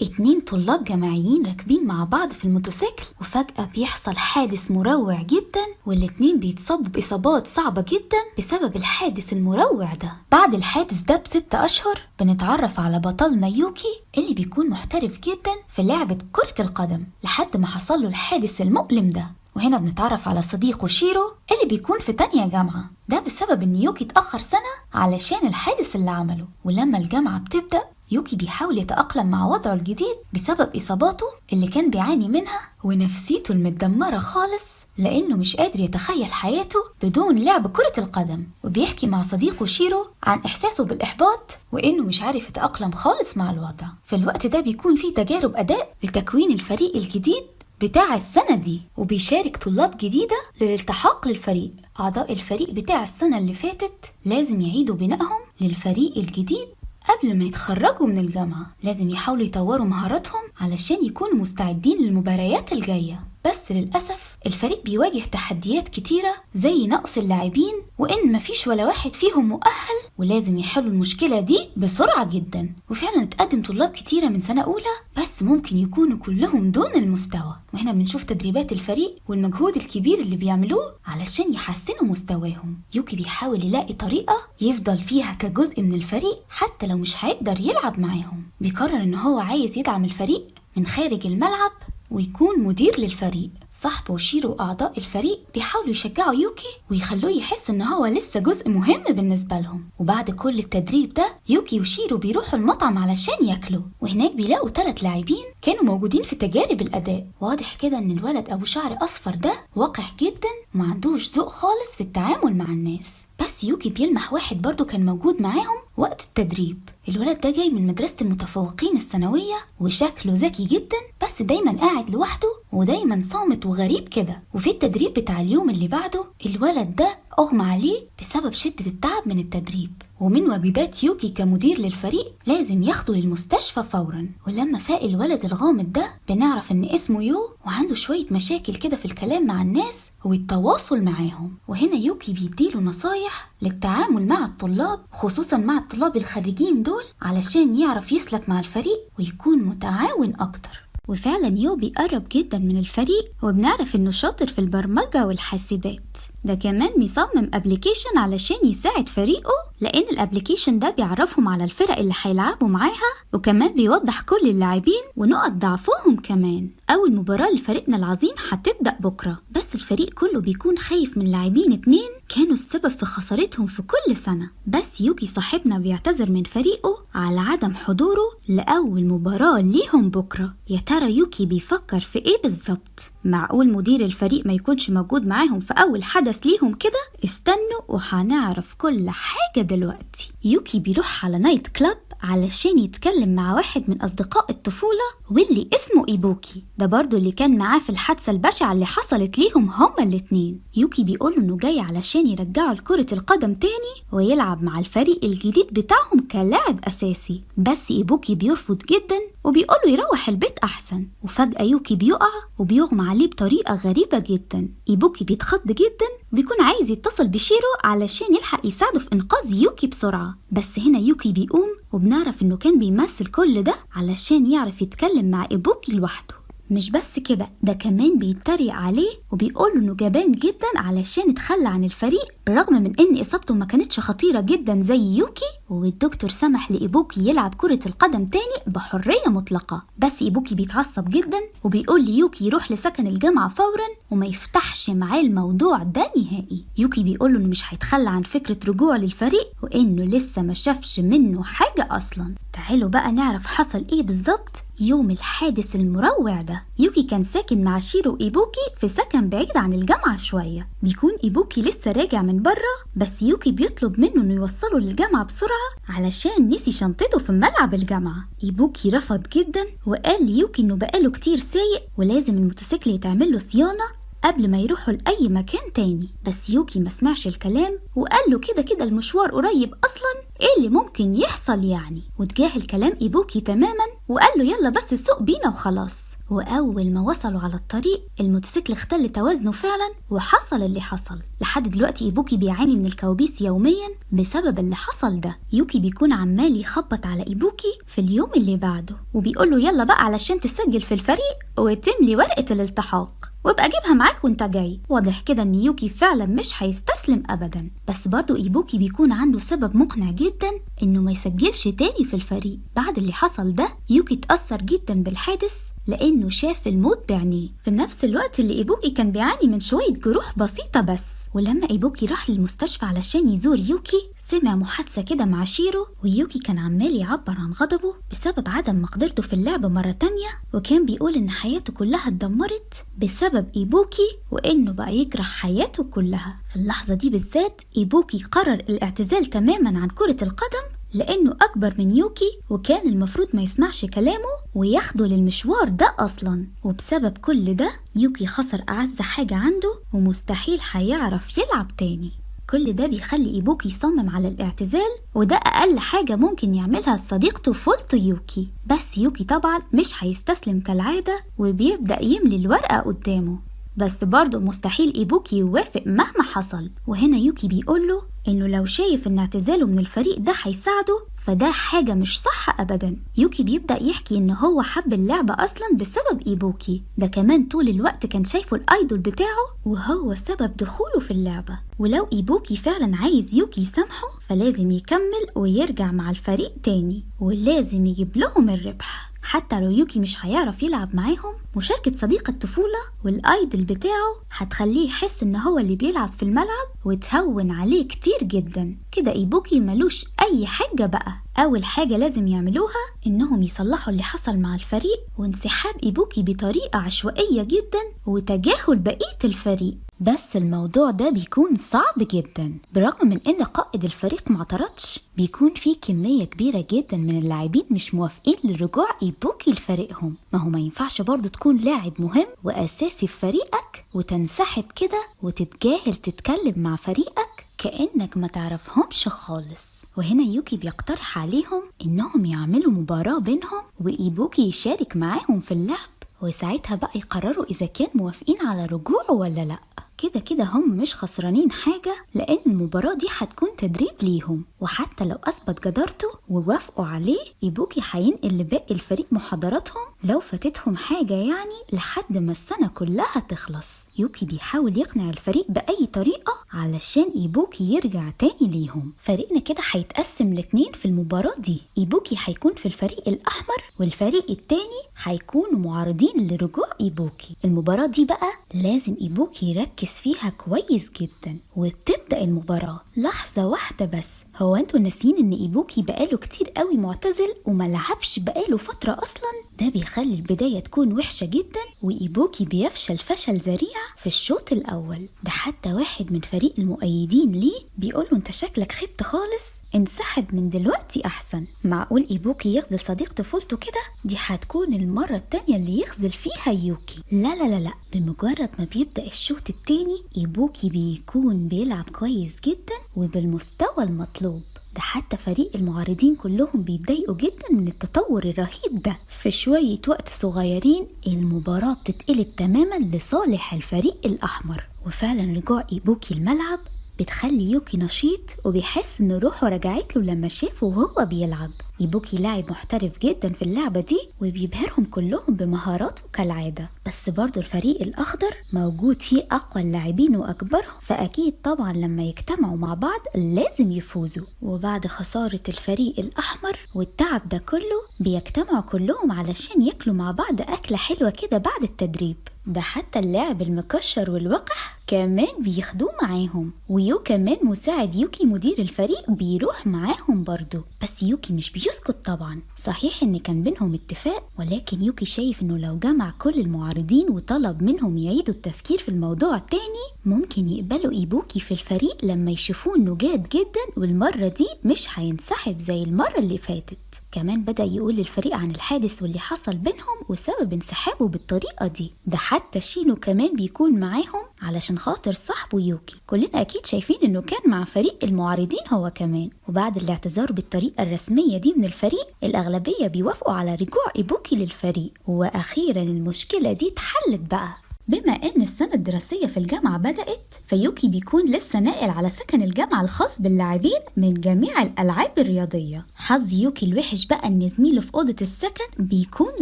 اتنين طلاب جامعيين راكبين مع بعض في الموتوسيكل، وفجأة بيحصل حادث مروع جدا، والاتنين بيتصابوا بإصابات صعبة جدا بسبب الحادث المروع ده. بعد الحادث ده ب6 أشهر بنتعرف على بطلنا يوكي اللي بيكون محترف جدا في لعبة كرة القدم لحد ما حصل له الحادث المؤلم ده. وهنا بنتعرف على صديقه شيرو اللي بيكون في تانية جامعة، ده بسبب ان يوكي اتأخر سنة علشان الحادث اللي عمله. ولما الجامعة بتبدأ يوكي بيحاول يتأقلم مع وضعه الجديد بسبب إصاباته اللي كان بيعاني منها ونفسيته المتدمرة خالص، لأنه مش قادر يتخيل حياته بدون لعب كرة القدم. وبيحكي مع صديقه شيرو عن إحساسه بالإحباط وإنه مش عارف يتأقلم خالص مع الوضع. في الوقت ده بيكون فيه تجارب أداء لتكوين الفريق الجديد بتاع السنة دي، وبيشارك طلاب جديدة للالتحاق للفريق. أعضاء الفريق بتاع السنة اللي فاتت لازم يعيدوا بنائهم للفريق الجديد قبل ما يتخرجوا من الجامعة. لازم يحاولوا يطوروا مهاراتهم علشان يكونوا مستعدين للمباريات الجاية. بس للأسف الفريق بيواجه تحديات كتيرة زي نقص اللاعبين، وإن مفيش ولا واحد فيهم مؤهل، ولازم يحلوا المشكلة دي بسرعة جدا. وفعلا اتقدم طلاب كتيرة من سنة أولى بس ممكن يكونوا كلهم دون المستوى. وهنا بنشوف تدريبات الفريق والمجهود الكبير اللي بيعملوه علشان يحسنوا مستواهم. يوكي بيحاول يلاقي طريقة يفضل فيها كجزء من الفريق حتى لو مش هيقدر يلعب معاهم. بيقرر إن هو عايز يدعم الفريق من خارج الملعب ويكون مدير للفريق. صاحبه وشيرو وأعضاء الفريق بيحاولوا يشجعوا يوكي ويخلوه يحس إن هو لسه جزء مهم بالنسبة لهم. وبعد كل التدريب ده يوكي وشيرو بيروحوا المطعم علشان ياكلوا، وهناك بيلاقوا 3 لاعبين كانوا موجودين في تجارب الأداء. واضح كده إن الولد أبو شعر أصفر ده وقح جدا وما عندوش ذوق خالص في التعامل مع الناس. بس يوكي بيلمح واحد برضو كان موجود معاهم وقت التدريب. الولد ده جاي من مدرسة المتفوقين الثانوية وشكله ذكي جدا، بس دايما قاعد لوحده ودايما صامت وغريب كده. وفي التدريب بتاع اليوم اللي بعده الولد ده أغمى عليه بسبب شدة التعب من التدريب، ومن واجبات يوكي كمدير للفريق لازم ياخده للمستشفى فورا. ولما فاق الولد الغامض ده بنعرف ان اسمه يو، وعنده شوية مشاكل كده في الكلام مع الناس والتواصل معاهم. وهنا يوكي بيديله نصايح للتعامل مع الطلاب، خصوصا مع الطلاب الخريجين دول، علشان يعرف يسلك مع الفريق ويكون متعاون اكتر. وفعلا يو بيقرب جدا من الفريق، وبنعرف انه شاطر في البرمجة والحاسبات. ده كمان بيصمم ابليكيشن علشان يساعد فريقه، لان الابليكيشن ده بيعرفهم على الفرق اللي هيلعبوا معاها، وكمان بيوضح كل اللاعبين ونقط ضعفهم كمان. اول مباراة لفريقنا العظيم هتبدأ بكرة، بس الفريق كله بيكون خايف من لاعبين 2 كانوا السبب في خسارتهم في كل سنة. بس يوكي صاحبنا بيعتذر من فريقه على عدم حضوره لأول مباراة ليهم بكرة. يا ترى يوكي بيفكر في ايه بالظبط؟ معقول مدير الفريق ما يكونش موجود معاهم في أول حدث ليهم كده؟ استنوا وهنعرف كل حاجة دلوقتي. يوكي بيروح على نايت كلاب علشان يتكلم مع واحد من أصدقاء الطفولة واللي اسمه إيبوكي، ده برضو اللي كان معاه في الحادثة البشعة اللي حصلت ليهم هما الاتنين. يوكي بيقوله إنه جاي علشان يرجعوا لكرة القدم تاني ويلعب مع الفريق الجديد بتاعهم كلاعب أساسي. بس إيبوكي بيرفض جدا وبيقوله يروح البيت أحسن. وفجأة يوكي بيقع وبيغمى عليه بطريقة غريبة جدا. إيبوكي بيتخض جدا وبيكون عايز يتصل بشيرو علشان يلحق يساعده في إنقاذ يوكي بسرعة. بس هنا يوكي بيقوم، وبنعرف إنه كان بيمثل كل ده علشان يعرف يتكلم مع إيبوكي لوحده. مش بس كده، ده كمان بيتريق عليه وبيقوله إنه جبان جدا علشان اتخلى عن الفريق برغم من إن إصابته ما كانتش خطيرة جدا زي يوكي، والدكتور سمح لإيبوكي يلعب كرة القدم تاني بحرية مطلقة. بس إيبوكي بيتعصب جدا وبيقول ليوكي يروح لسكن الجامعة فورا وما يفتحش معاه الموضوع ده نهائي. يوكي بيقوله إنه مش هيتخلى عن فكرة رجوع للفريق وإنه لسه ما شافش منه حاجة أصلا. تعالوا بقى نعرف حصل إيه بالظبط يوم الحادث المروع ده. يوكي كان ساكن مع شيرو وإيبوكي في سكن بعيد عن الجامعة شوية. بيكون إيبوكي لسه راجع من بره، بس يوكي بيطلب منه إنه يوصله للجامعة بسرعة علشان نسي شنطته في ملعب الجامعة. إيبوكي رفض جدا وقال ليوكي إنه بقاله كتير سايق ولازم الموتوسيكل يتعمل له صيانة قبل ما يروحوا لأي مكان تاني. بس يوكي ما سمعش الكلام وقال له كده كده المشوار قريب أصلا، إيه اللي ممكن يحصل يعني؟ وتجاهل كلام إيبوكي تماما وقال له يلا بس سوق بينا وخلاص. وأول ما وصلوا على الطريق الموتوسيكل اختل توازنه فعلا وحصل اللي حصل. لحد دلوقتي إيبوكي بيعاني من الكوابيس يوميا بسبب اللي حصل ده. يوكي بيكون عمال يخبط على إيبوكي في اليوم اللي بعده وبيقول له يلا بقى علشان تسجل في الفريق وتملي ورقة الالتحاق وابقى جيبها معاك وانت جاي. واضح كده ان يوكي فعلا مش هيستسلم ابدا. بس برضو ايبوكي بيكون عنده سبب مقنع جدا انه ما يسجلش تاني في الفريق. بعد اللي حصل ده يوكي اتأثر جدا بالحادث لانه شاف الموت بعينيه في نفس الوقت اللي ايبوكي كان بيعاني من شوية جروح بسيطة بس. ولما ايبوكي راح للمستشفى علشان يزور يوكي سمع محادثة كده مع شيرو، ويوكي كان عمال يعبر عن غضبه بسبب عدم مقدرته في اللعبة مرة تانية، وكان بيقول ان حياته كلها اتدمرت بسبب ايبوكي وانه بقى يكره حياته كلها. في اللحظة دي بالذات ايبوكي قرر الاعتزال تماما عن كرة القدم لانه اكبر من يوكي وكان المفروض ما يسمعش كلامه وياخده للمشوار ده اصلا. وبسبب كل ده يوكي خسر اعز حاجة عنده ومستحيل هيعرف يلعب تاني. كل ده بيخلي إيبوكي يصمم على الاعتزال، وده أقل حاجة ممكن يعملها لصديق طفولته يوكي. بس يوكي طبعا مش هيستسلم كالعادة وبيبدأ يملي الورقة قدامه. بس برضه مستحيل إيبوكي يوافق مهما حصل. وهنا يوكي بيقوله إنه لو شايف إن اعتزاله من الفريق ده هيساعده فده حاجة مش صح أبدا. يوكي بيبدأ يحكي إن هو حب اللعبة أصلا بسبب إيبوكي، ده كمان طول الوقت كان شايفه الأيدول بتاعه وهو سبب دخوله في اللعبة. ولو إيبوكي فعلا عايز يوكي يسامحه فلازم يكمل ويرجع مع الفريق تاني ولازم يجيب لهم الربح. حتى لو يوكي مش هيعرف يلعب معاهم، مشاركة صديق الطفولة والآيدل بتاعه هتخليه يحس إن هو اللي بيلعب في الملعب وتهون عليه كتير جدا. كده إيبوكي ملوش أي حاجة بقى. أول حاجة لازم يعملوها إنهم يصلحوا اللي حصل مع الفريق وانسحاب إيبوكي بطريقة عشوائية جدا وتجاهل بقية الفريق. بس الموضوع ده بيكون صعب جدا برغم من ان قائد الفريق ما اعترضش. بيكون في كمية كبيرة جدا من اللاعبين مش موافقين لرجوع إيبوكي لفريقهم. ما هو ما ينفعش برضو تكون لاعب مهم وأساسي في فريقك وتنسحب كده وتتجاهل تتكلم مع فريقك كأنك ما تعرفهمش خالص. وهنا يوكي بيقترح عليهم انهم يعملوا مباراة بينهم وإيبوكي يشارك معاهم في اللعب، وساعتها بقى يقرروا إذا كان موافقين على رجوعه ولا لأ. كده كده هم مش خسرانين حاجة لأن المباراة دي هتكون تدريب ليهم، وحتى لو أثبت جدارته ووافقوا عليه إيبوكي هينقل لباقي الفريق محاضراتهم لو فاتتهم حاجة يعني لحد ما السنة كلها تخلص. يوكي بيحاول يقنع الفريق بأي طريقة علشان إيبوكي يرجع تاني ليهم. فريقنا كده هيتقسم لاتنين في المباراة دي. إيبوكي هيكون في الفريق الأحمر والفريق التاني هيكونوا معارضين لرجوع إيبوكي. المباراة دي بقى لازم إيبوكي يركز فيها كويس جدا. وبتبدأ المباراة. لحظة واحدة بس، هو انتوا ناسين ان إيبوكي بقاله كتير قوي معتزل وما لعبش بقاله فترة اصلا؟ ده بيخلي البداية تكون وحشة جدا وإيبوكي بيفشل فشل ذريع في الشوط الاول. ده حتى واحد من فريق المؤيدين ليه بيقوله انت شكلك خبت خالص، انسحب من دلوقتي احسن. معقول إيبوكي يخذل صديق طفولته كده؟ دي هتكون المرة التانية اللي يخذل فيها يوكي. لا لا لا لا، بمجرد ما بيبدأ الشوط التاني إيبوكي بيكون بيلعب كويس جدا وبالمستوى المطلوب. ده حتى فريق المعارضين كلهم بيتضايقوا جدا من التطور الرهيب ده. في شوية وقت صغيرين المباراة بتتقلب تماما لصالح الفريق الأحمر، وفعلا رجوع إيبوكي الملعب بتخلي يوكي نشيط وبيحس ان روحه رجعت له لما شافه وهو بيلعب. إيبوكي لاعب محترف جدا في اللعبة دي وبيبهرهم كلهم بمهاراته كالعادة. بس برضو الفريق الأخضر موجود فيه أقوى اللاعبين وأكبرهم، فأكيد طبعا لما يجتمعوا مع بعض لازم يفوزوا. وبعد خسارة الفريق الأحمر والتعب ده كله بيجتمعوا كلهم علشان ياكلوا مع بعض أكلة حلوة كده بعد التدريب. ده حتى اللاعب المكشر والوقح كمان بياخدوه معاهم، ويو كمان مساعد يوكي مدير الفريق بيروح معاهم برضو. بس يوكي مش بيسكت طبعا، صحيح ان كان بينهم اتفاق، ولكن يوكي شايف انه لو جمع كل المعارضين وطلب منهم يعيدوا التفكير في الموضوع تاني ممكن يقبلوا ايبوكي في الفريق لما يشوفوه انه جاد جدا، والمرة دي مش هينسحب زي المرة اللي فاتت. كمان بدأ يقول للفريق عن الحادث واللي حصل بينهم وسبب انسحابه بالطريقة دي. ده حتى شينو كمان بيكون معاهم علشان خاطر صاحبه يوكي. كلنا أكيد شايفين إنه كان مع فريق المعارضين هو كمان. وبعد الاعتذار بالطريقة الرسمية دي من الفريق، الأغلبية بيوافقوا على رجوع إيبوكي للفريق، وأخيرا المشكلة دي اتحلت بقى. بما ان السنة الدراسية في الجامعة بدأت، فيوكي بيكون لسه ناقل على سكن الجامعة الخاص باللاعبين من جميع الألعاب الرياضية. حظ يوكي الوحش بقى ان زميله في أوضة السكن بيكون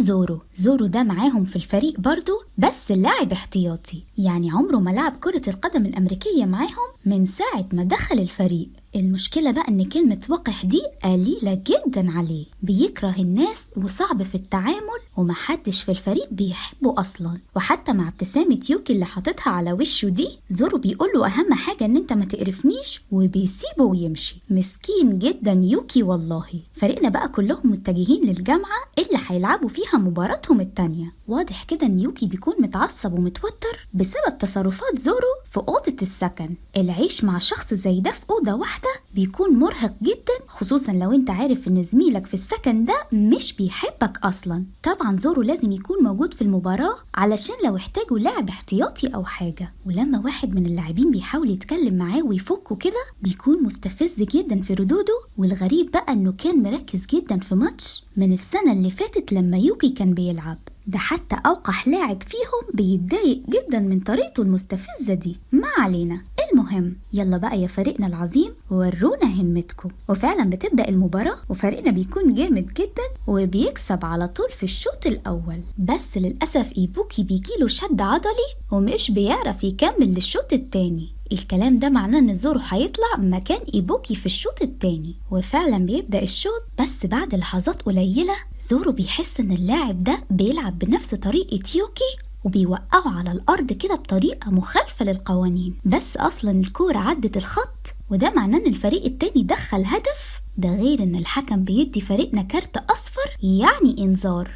زورو ده معاهم في الفريق برضو، بس اللاعب احتياطي، يعني عمره ما لعب كرة القدم الأمريكية معاهم من ساعة ما دخل الفريق. المشكلة بقى ان كلمة وقح دي قليلة جدا عليه، بيكره الناس وصعب في التعامل ومحدش في الفريق بيحبه اصلا. وحتى مع ابتسامة يوكي اللي حاططها على وشه دي، زورو بيقوله اهم حاجة ان انت ما تقرفنيش، وبيسيبه ويمشي. مسكين جدا يوكي والله. فريقنا بقى كلهم متجهين للجامعة اللي هيلعبوا فيها مباراتهم التانية. واضح كده ان يوكي بيكون متعصب ومتوتر بسبب تصرفات زورو في أوضة السكن. العيش مع شخص زي ده في أوضة واحدة بيكون مرهق جدا، خصوصا لو انت عارف ان زميلك في السكن ده مش بيحبك اصلا. طبعا زورو لازم يكون موجود في المباراة علشان لو احتاجوا لاعب احتياطي او حاجة، ولما واحد من اللاعبين بيحاول يتكلم معاه ويفكه كده بيكون مستفز جدا في ردوده. والغريب بقى انه كان مركز جدا في ماتش من السنة اللي فاتت لما يوكي كان بيلعب. ده حتى أوقح لاعب فيهم بيتضايق جدا من طريقته المستفزة دي. ما علينا، المهم يلا بقى يا فريقنا العظيم ورونا همتكم. وفعلا بتبدأ المباراة وفريقنا بيكون جامد جدا وبيكسب على طول في الشوط الأول. بس للأسف إيبوكي بيجيله شد عضلي ومش بيعرف يكمل للشوط التاني. الكلام ده معناه ان زورو هيطلع مكان إيبوكي في الشوط التاني، وفعلا بيبدأ الشوط. بس بعد لحظات قليلة زورو بيحس ان اللاعب ده بيلعب بنفس طريقة يوكي وبيوقعه على الأرض كده بطريقة مخالفة للقوانين. بس أصلا الكورة عدت الخط، وده معناه ان الفريق التاني دخل هدف. ده غير ان الحكم بيدي فريقنا كارت أصفر، يعني إنذار.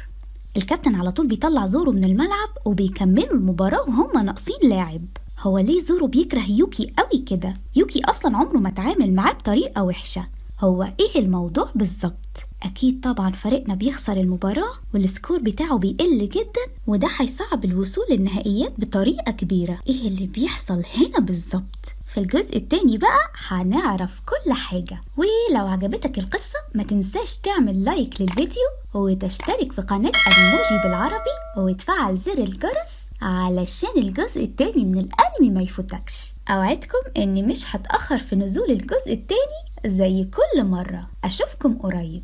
الكابتن على طول بيطلع زورو من الملعب وبيكملوا المباراة وهم ناقصين لاعب. هو ليه زورو بيكره يوكي قوي كده؟ يوكي أصلا عمره ما تعامل معاه بطريقة وحشة. هو ايه الموضوع بالظبط؟ اكيد طبعا فريقنا بيخسر المباراة والسكور بتاعه بيقل جدا، وده هيصعب الوصول للنهائيات بطريقة كبيرة. ايه اللي بيحصل هنا بالظبط؟ في الجزء التاني بقى هنعرف كل حاجة. ولو عجبتك القصة ما تنساش تعمل لايك للفيديو وتشترك في قناة أنيموجي بالعربي وتفعل زر الجرس علشان الجزء التاني من الأنمي ما يفوتكش. أوعدكم إني مش هتأخر في نزول الجزء التاني زي كل مرة. أشوفكم قريب.